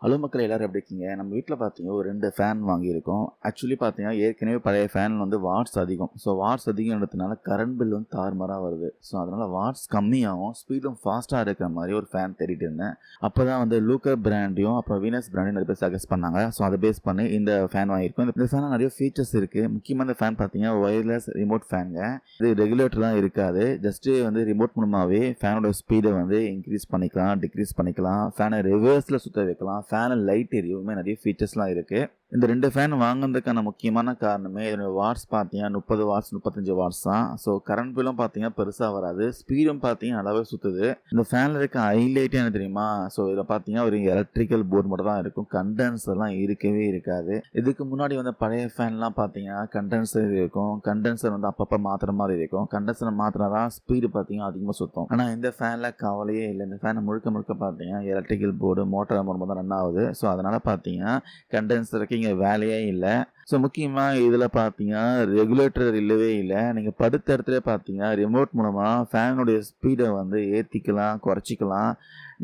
Hello மக்கள் எல்லாரும் எப்படி இருக்கீங்க? நம்ம வீட்ல பார்த்தீங்கன்னா, ஒரு 2 ஃபேன் வாங்கியிருக்கோம். ஆக்சுவலி பார்த்தீங்கன்னா, ஏற்கனவே பழைய ஃபேன் வந்து வாட்ஸ் அதிகம். ஸோ வாட்ஸ் அதிகம்ன்றதுனால கரண்ட் பில் வந்து தாறுமாறா வருது. ஸோ அதனால வாட்ஸ் கம்மியாவும், ஸ்பீடும் ஃபாஸ்ட்டா இருக்கிற மாரி ஒரு ஃபேன் தேடிட்டு இருந்தேன். அப்பதான் வந்து லூக்கர் பிராண்டையும், அப்புறம் வீனஸ் பிராண்டையும் நிறைய பேர் சஜெஸ்ட் பண்ணாங்க. ஸோ அத பேஸ் பண்ணி இந்த ஃபேன் வாங்கியிருக்கோம். இந்த ஃபேன்ல நிறைய ஃபீச்சர்ஸ் இருக்கு. முக்கியமா இந்த ஃபேன் பார்த்தீங்கன்னா, ஒயர்லெஸ் ரிமோட் ஃபேனுங்க. இது ரெகுலேட்டர்லாம் இருக்காது. ஜஸ்ட் வந்து ரிமோட் மூலமாவே ஃபேனோட ஸ்பீட வந்து இன்க்ரீஸ் பண்ணிக்கலாம், டிக்ரீஸ் பண்ணிக்கலாம். ஃபேனை ரிவர்ஸ்ல சுத்த வைக்கலாம். ஃபேன் லைட் எரியுமே நிறைய ஃபீச்சர்ஸ்லாம் இருக்கு. இந்த 2 ஃபேன் வாங்குனதுக்கான முக்கியமான காரணமே இதோட வாட்ஸ் பார்த்தீங்கன்னா 30 வாட்ஸ் 35 வாட்ஸ் தான். ஸோ கரண்ட் பில்லும் பார்த்தீங்கன்னா பெருசாக வராது. ஸ்பீடும் பார்த்தீங்கன்னா நல்லாவே சுற்றுது. இந்த ஃபேனில் இருக்க ஹைலைட்டே என்ன தெரியுமா? ஸோ இதில் பார்த்தீங்கன்னா ஒரு எலக்ட்ரிக்கல் போர்டு மட்டும் தான் இருக்கும். கண்டென்சர்லாம் இருக்கவே இருக்காது. இதுக்கு முன்னாடி வந்து பழைய ஃபேன்லாம் பார்த்தீங்கன்னா கண்டென்சர் இருக்கும். கண்டென்சர் வந்து அப்பப்போ மாற்றுற மாதிரி இருக்கும். கண்டென்சர் மாற்றினா தான் ஸ்பீடு பார்த்தீங்கன்னா அதிகமாக சுற்றும். ஆனால் இந்த ஃபேனில் கவலையே இல்லை. இந்த ஃபேனை முழுக்க முழுக்க பார்த்தீங்கன்னா எலக்ட்ரிக்கல் போர்டு மோட்டார் மூலமாக தான் ரன் ஆகுது. ஸோ அதனால் பார்த்தீங்கன்னா கண்டென்சருக்கு இங்கே வேலையே இல்லை. ஸோ முக்கியமாக இதில் பார்த்தீங்கன்னா ரெகுலேட்டர் இல்லவே இல்லை. நீங்கள் படுத்த இடத்துல பார்த்தீங்கன்னா ரிமோட் மூலமாக ஃபேனுடைய ஸ்பீடை வந்து ஏற்றிக்கலாம், குறைச்சிக்கலாம்.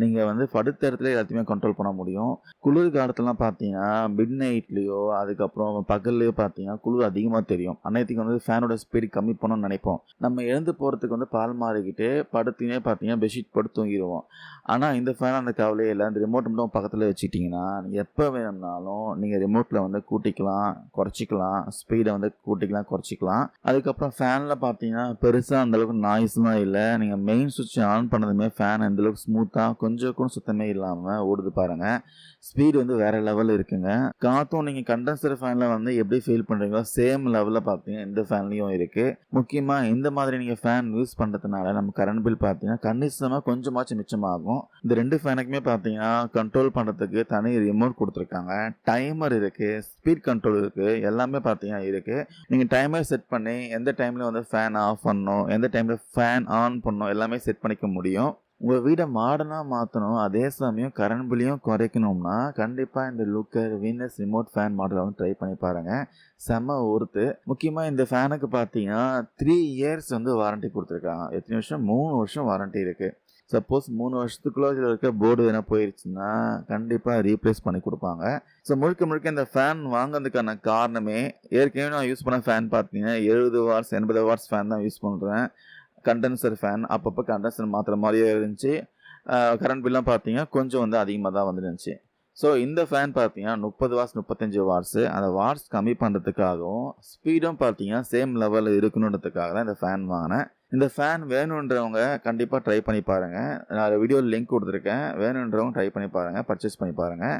நீங்கள் வந்து படுத்த இடத்துல எல்லாத்தையுமே கண்ட்ரோல் பண்ண முடியும். குளிர் காலத்துலலாம் பார்த்தீங்கன்னா மிட் நைட்லேயோ அதுக்கப்புறம் பகல்லையோ பார்த்தீங்கன்னா குளிர் அதிகமாக தெரியும். அன்னைக்கு வந்து ஃபேனோட ஸ்பீடு கம்மி பண்ணணும்னு நினைப்போம். நம்ம எழுந்து போகிறதுக்கு வந்து பால் மாறிக்கிட்டு படுத்துனே பார்த்தீங்கன்னா பெட்ஷீட் போட்டு தூங்கிடுவோம். ஆனால் இந்த ஃபேன் அந்த கவலையே இல்லை. அந்த ரிமோட் மட்டும் பக்கத்தில் வச்சுக்கிட்டிங்கன்னா எப்போ வேணும்னாலும் நீங்கள் ரிமோட்டில் வந்து கூட்டிக்கலாம், குறைச்சிக்கலாம். ஸ்பீடை வந்து கூட்டிக்கலாம், குறைச்சிக்கலாம். அதுக்கப்புறம் ஃபேனில் பார்த்தீங்கன்னா பெருசாக அந்தளவுக்கு நாய்ஸ்லாம் இல்லை. நீங்கள் மெயின் சுவிட்ச் ஆன் பண்ணதுமே ஃபேன் அந்தளவுக்கு ஸ்மூத்தாக கொஞ்சம் கூட சுத்தமே இல்லாமல் ஓடுது பாருங்கள். ஸ்பீடு வந்து வேறு லெவலில் இருக்குங்க. காற்றும் நீங்கள் கண்டென்சர் ஃபேனில் வந்து எப்படி ஃபீல் பண்ணுறீங்களோ சேம் லெவலில் பார்த்தீங்கன்னா இந்த ஃபேன்லேயும் இருக்குது. முக்கியமாக இந்த மாதிரி நீங்கள் ஃபேன் யூஸ் பண்ணுறதுனால நம்ம கரண்ட் பில் பார்த்தீங்கன்னா கணிசமாக கொஞ்சமாச்சும் மிச்சமாகும். இந்த 2 ஃபேனுக்குமே பார்த்தீங்கன்னா கண்ட்ரோல் பண்ணுறதுக்கு தனி ரிமோட் கொடுத்துருக்காங்க. டைமர் இருக்குது, ஸ்பீட் கண்ட்ரோல் இருக்குது, எல்லாமே பார்த்தீங்கன்னா இருக்குது. நீங்கள் டைமர் செட் பண்ணி எந்த டைமில் வந்து ஃபேன் ஆஃப் பண்ணணும், எந்த டைமில் ஃபேன் ஆன் பண்ணணும் எல்லாமே செட் பண்ணிக்க முடியும். உங்கள் வீடை மாடர்னாக மாற்றணும், அதே சமயம் கரண்ட் பில்லையும் குறைக்கணும்னா கண்டிப்பாக இந்த லுக்கர் வீனஸ் ரிமோட் ஃபேன் மாடலை வந்து ட்ரை பண்ணி பாருங்கள். செம்ம ஒர்த்து. முக்கியமாக இந்த ஃபேனுக்கு பார்த்தீங்கன்னா 3 இயர்ஸ் வந்து வாரண்ட்டி கொடுத்துருக்காங்க. எத்தனை வருஷம்? 3 வருஷம் வாரண்ட்டி இருக்குது. சப்போஸ் 3 வருஷத்துக்குள்ளே இதில் இருக்க போர்டு எதனா போயிடுச்சுன்னா கண்டிப்பாக ரீப்ளேஸ் பண்ணி கொடுப்பாங்க. ஸோ முழுக்க முழுக்க இந்த ஃபேன் வாங்கிறதுக்கான காரணமே ஏற்கனவே நான் யூஸ் பண்ண ஃபேன் பார்த்தீங்கன்னா 70 வாட்ஸ் 80 வாட்ஸ் ஃபேன் தான் யூஸ் பண்ணுறேன். கண்டென்சர் ஃபேன் அப்பப்போ கண்டென்சர் மாற்றுற மாதிரியே இருந்துச்சு. கரண்ட் பில்லாம் பார்த்தீங்கன்னா கொஞ்சம் வந்து அதிகமாக தான் வந்துருந்துச்சு. ஸோ இந்த ஃபேன் பார்த்தீங்கன்னா 30 வாட்ஸ் 35 வாட்ஸு. அந்த வாட்ஸ் கம்மி பண்ணுறதுக்காகவும் ஸ்பீடும் பார்த்தீங்கன்னா சேம் லெவலில் இருக்கணுன்றதுக்காக தான் இந்த ஃபேன் வாங்கினேன். இந்த ஃபேன் வேணுன்றவங்க கண்டிப்பாக ட்ரை பண்ணி பாருங்கள். நான் வீடியோவில் லிங்க் கொடுத்துருக்கேன். வேணுன்றவங்க ட்ரை பண்ணி பாருங்கள், பர்ச்சேஸ் பண்ணி பாருங்கள்.